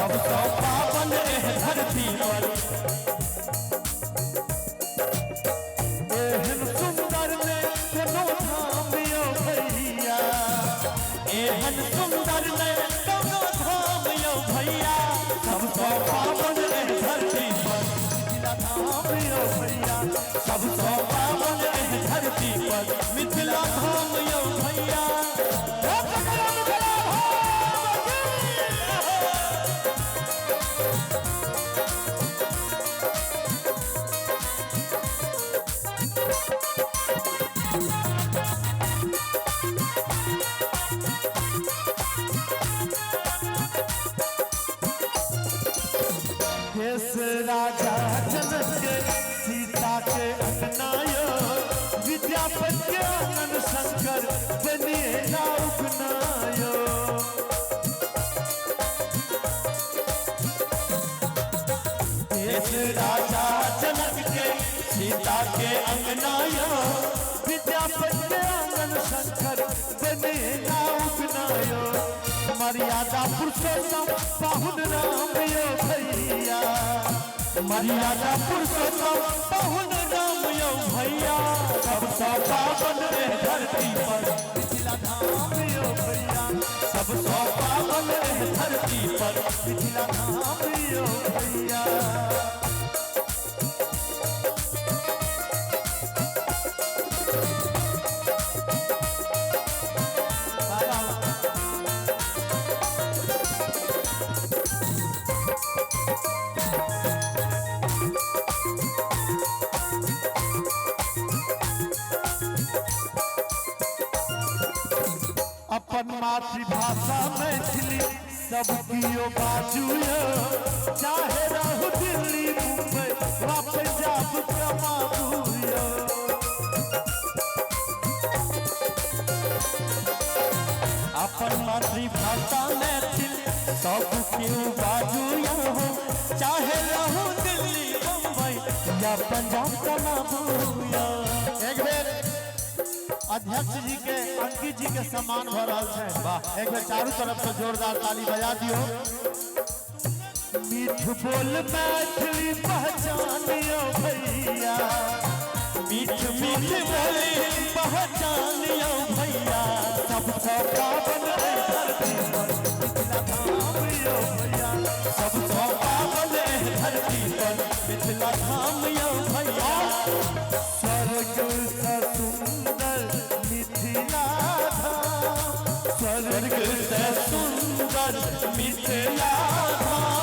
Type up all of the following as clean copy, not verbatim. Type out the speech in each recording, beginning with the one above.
सबसे पावन है धरती पर। एहन सुंदर ने कोनो धाम यो भैया, एहन सुंदर ने कोनो धाम यो भैया, सबसे पावन है धरती पर मिथिला धाम यो भैया, सबसे पावन है धरती पर मिथिला धाम यो भैया। राजा जनक के सीता के अपनायो, विद्यापति आनंद शंकर बनिए नाउकनायो। राजा जनक के सीता के अंगनायो, विद्यापति आनंद शंकर बनिए नाउकनायो। मर्यादा पुरुषोत्तम पाहुन राम यो भैया, मर्यादा पुरुषोत्तम पाहुन राम यो भैया, सबसे पावन है धरती पर मिथिला धाम यो भैया, सबसे पावन है धरती पर मिथिला धाम यो भैया। अपन मातृभाषा मैथिली सबकियो बाजुयो, चाहे रहू दिल्ली मुंबई वा पंजाब कमाबुयो। अपन मातृभाषा मैथिली सबकियो बाजुयो, चाहे रहू दिल्ली मुंबई या पंजाब कमाबुयो। एक बेर अध्यक्ष जी के अंकित जी के सम्मान हो रहा है। वाह, एक बार चारों तरफ से जोरदार ताली बजा दियो। मीठ बोल मैथिली पहचानियो भैया, मीठ मीठ बोली पहचानियो भैया, सबसे पावन है धरती पर मिथिला धाम यो भैया, सबसे पावन है धरती पर मिथिला धाम यो भैया। स्वर्ग से सुंदर मिथिला धाम, स्वर्ग से सुंदर मिथिला धाम,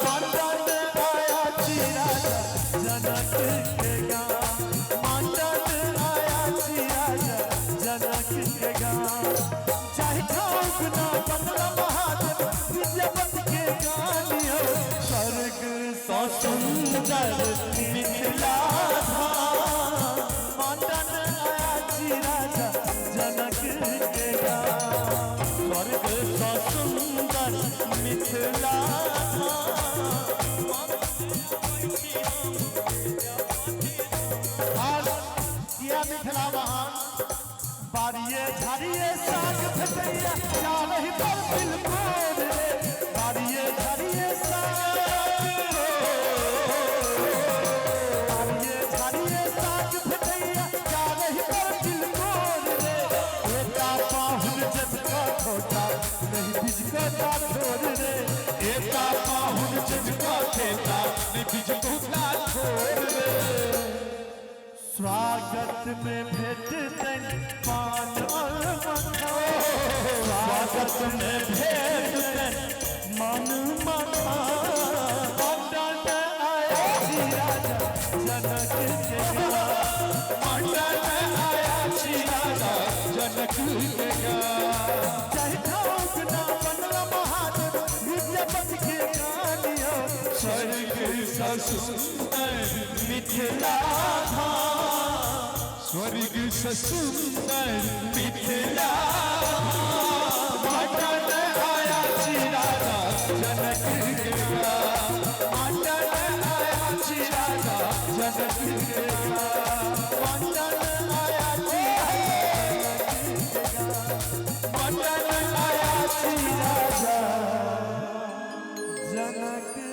मंडन आया श्री राजा जनक के गाँव, मंडन आया श्री राजा जनक के गाँव। चाहे ठाक ना बनला महादेव विद्यापति के गानियो, स्वर्ग से सुंदर मिथिला धाम, मंडन आया श्री राजा जनक के गाँव, स्वर्ग से सुंदर मिथिला धाम। मिथिला महान बारिये झाड़िये साग भेटैया, चारही पर तिलकोर रे, बारिये झाड़िये साग, बारिये झाड़िये साग भेटैया, चारही पर तिलकोर रे। एका पाहुन जबका छोटा नहीं बिजका छोड़ रे, एका पाहुन जबका छोटा नहीं बिजका छोड़ रे। स्वागत में भेटतन पान और मखा, स्वागत में भेटतन मन मखा, मंडन आया श्री राजा जनक के गाँव, मंडन आया श्री राजा जनक के गाँव। चाहे ठाक ना बनला महादेव विद्यापति के गानियो, स्वर्ग से सुंदर मिथिला धाम, स्वर्ग से सुंदर मिथिला धाम, मंडन आया श्री राजा जनक के गाँव, मंडन आया श्री राजा जनक के गाँव, मंडन आया श्री राजा, मंडन आया श्री राजा रौनक